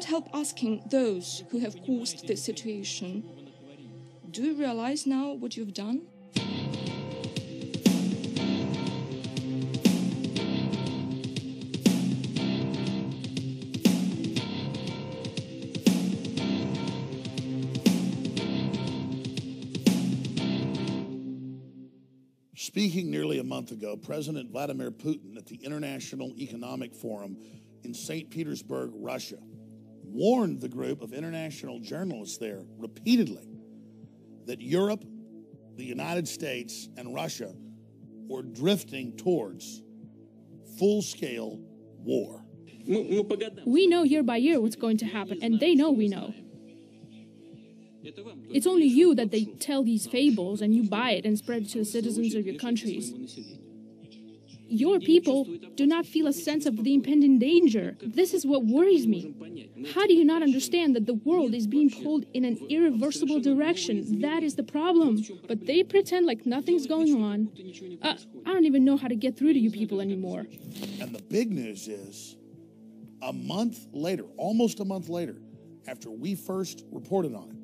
cannot help asking those who have caused this situation, do you realize now what you've done? Speaking nearly a month ago, President Vladimir Putin at the International Economic Forum in St. Petersburg, Russia, warned the group of international journalists there repeatedly that Europe, the United States, and Russia were drifting towards full-scale war. We know year by year what's going to happen, and they know we know. It's only you that they tell these fables, and you buy it and spread it to the citizens of your countries. Your people do not feel a sense of the impending danger. This is what worries me. How do you not understand that the world is being pulled in an irreversible direction? That is the problem. But they pretend like nothing's going on. I don't even know how to get through to you people anymore. And the big news is, a month later, almost a month later, after we first reported on it,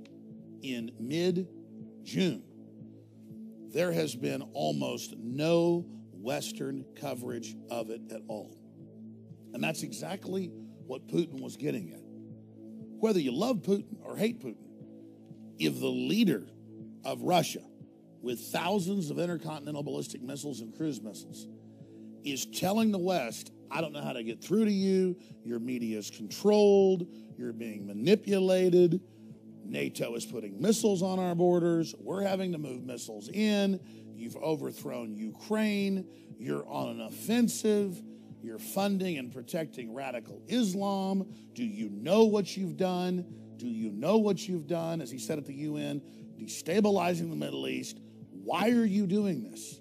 in mid-June, there has been almost no Western coverage of it at all. And that's exactly what Putin was getting at. Whether you love Putin or hate Putin, if the leader of Russia, with thousands of intercontinental ballistic missiles and cruise missiles, is telling the West, I don't know how to get through to you, your media is controlled, you're being manipulated, NATO is putting missiles on our borders, we're having to move missiles in, you've overthrown Ukraine, you're on an offensive, you're funding and protecting radical Islam, do you know what you've done? Do you know what you've done? As he said at the UN, destabilizing the Middle East. Why are you doing this?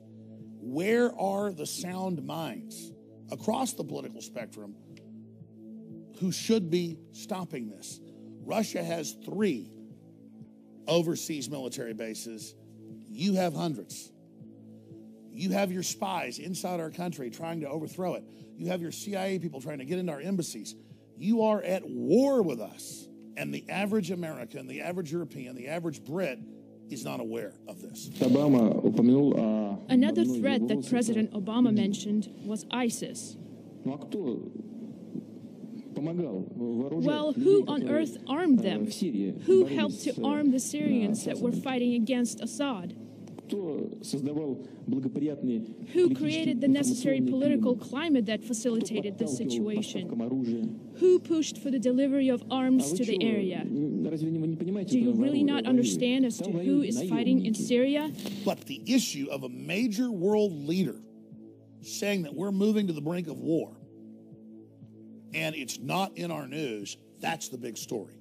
Where are the sound minds across the political spectrum who should be stopping this? Russia has 3 overseas military bases. You have hundreds. You have your spies inside our country trying to overthrow it. You have your CIA people trying to get into our embassies. You are at war with us. And the average American, the average European, the average Brit is not aware of this. Another threat that President Obama mentioned was ISIS. Well, who on earth armed them? Who helped to arm the Syrians that were fighting against Assad? Who created the necessary political climate that facilitated this situation? Who pushed for the delivery of arms to the area? Do you really not understand as to who is fighting in Syria? But the issue of a major world leader saying that we're moving to the brink of war, and it's not in our news, that's the big story.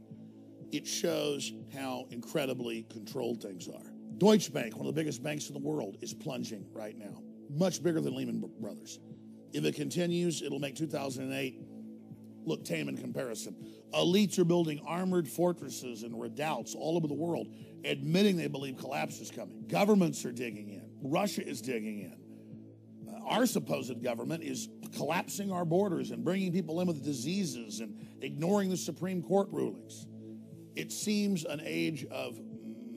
It shows how incredibly controlled things are. Deutsche Bank, one of the biggest banks in the world, is plunging right now. Much bigger than Lehman Brothers. If it continues, it'll make 2008 look tame in comparison. Elites are building armored fortresses and redoubts all over the world, admitting they believe collapse is coming. Governments are digging in. Russia is digging in. Our supposed government is collapsing our borders and bringing people in with diseases and ignoring the Supreme Court rulings. It seems an age of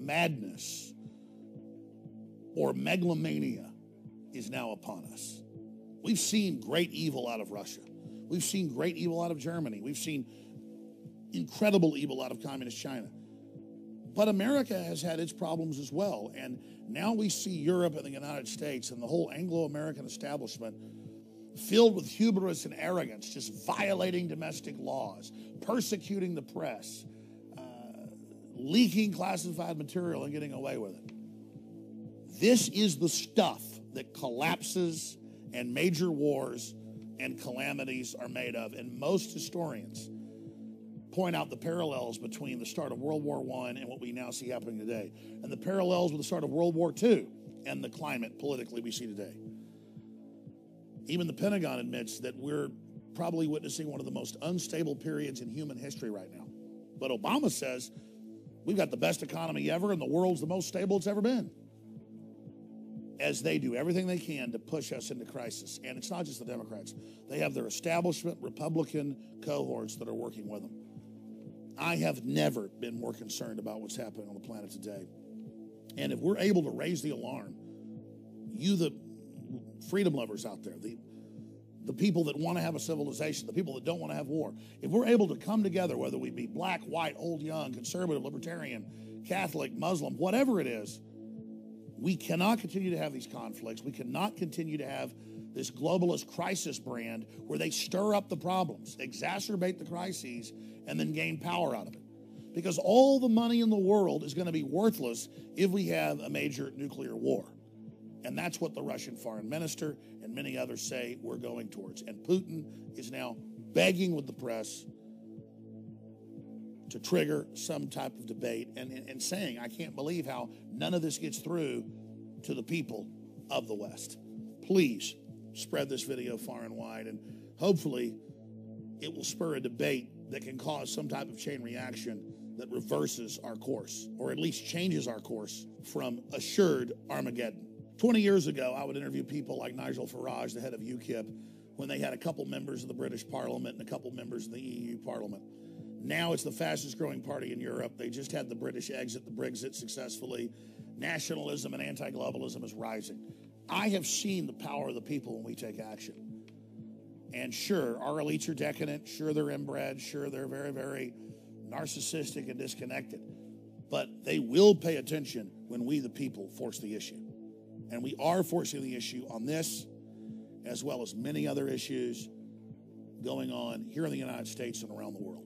madness or megalomania is now upon us. We've seen great evil out of Russia. We've seen great evil out of Germany. We've seen incredible evil out of communist China. But America has had its problems as well. And now we see Europe and the United States and the whole Anglo-American establishment filled with hubris and arrogance, just violating domestic laws, persecuting the press, leaking classified material and getting away with it. This is the stuff that collapses and major wars and calamities are made of. And most historians point out the parallels between the start of World War I and what we now see happening today, and the parallels with the start of World War II and the climate politically we see today. Even the Pentagon admits that we're probably witnessing one of the most unstable periods in human history right now. But Obama says we've got the best economy ever and the world's the most stable it's ever been, as they do everything they can to push us into crisis. And it's not just the Democrats. They have their establishment Republican cohorts that are working with them. I have never been more concerned about what's happening on the planet today. And if we're able to raise the alarm, you, the freedom lovers out there, the people that want to have a civilization, the people that don't want to have war, if we're able to come together, whether we be black, white, old, young, conservative, libertarian, Catholic, Muslim, whatever it is, we cannot continue to have these conflicts. We cannot continue to have this globalist crisis brand where they stir up the problems, exacerbate the crises, and then gain power out of it. Because all the money in the world is going to be worthless if we have a major nuclear war. And that's what the Russian foreign minister and many others say we're going towards. And Putin is now begging with the press to trigger some type of debate and saying, I can't believe how none of this gets through to the people of the West. Please spread this video far and wide, and hopefully it will spur a debate that can cause some type of chain reaction that reverses our course, or at least changes our course from assured Armageddon. 20 years ago, I would interview people like Nigel Farage, the head of UKIP, when they had a couple members of the British Parliament and a couple members of the EU Parliament. Now it's the fastest growing party in Europe. They just had the British exit, the Brexit successfully. Nationalism and anti-globalism is rising. I have seen the power of the people when we take action. And sure, our elites are decadent. Sure, they're inbred. Sure, they're very, very narcissistic and disconnected. But they will pay attention when we, the people, force the issue. And we are forcing the issue on this, as well as many other issues going on here in the United States and around the world.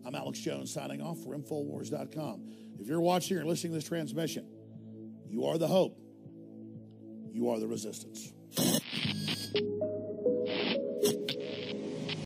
I'm Alex Jones signing off for Infowars.com. If you're watching or listening to this transmission, you are the hope. You are the resistance.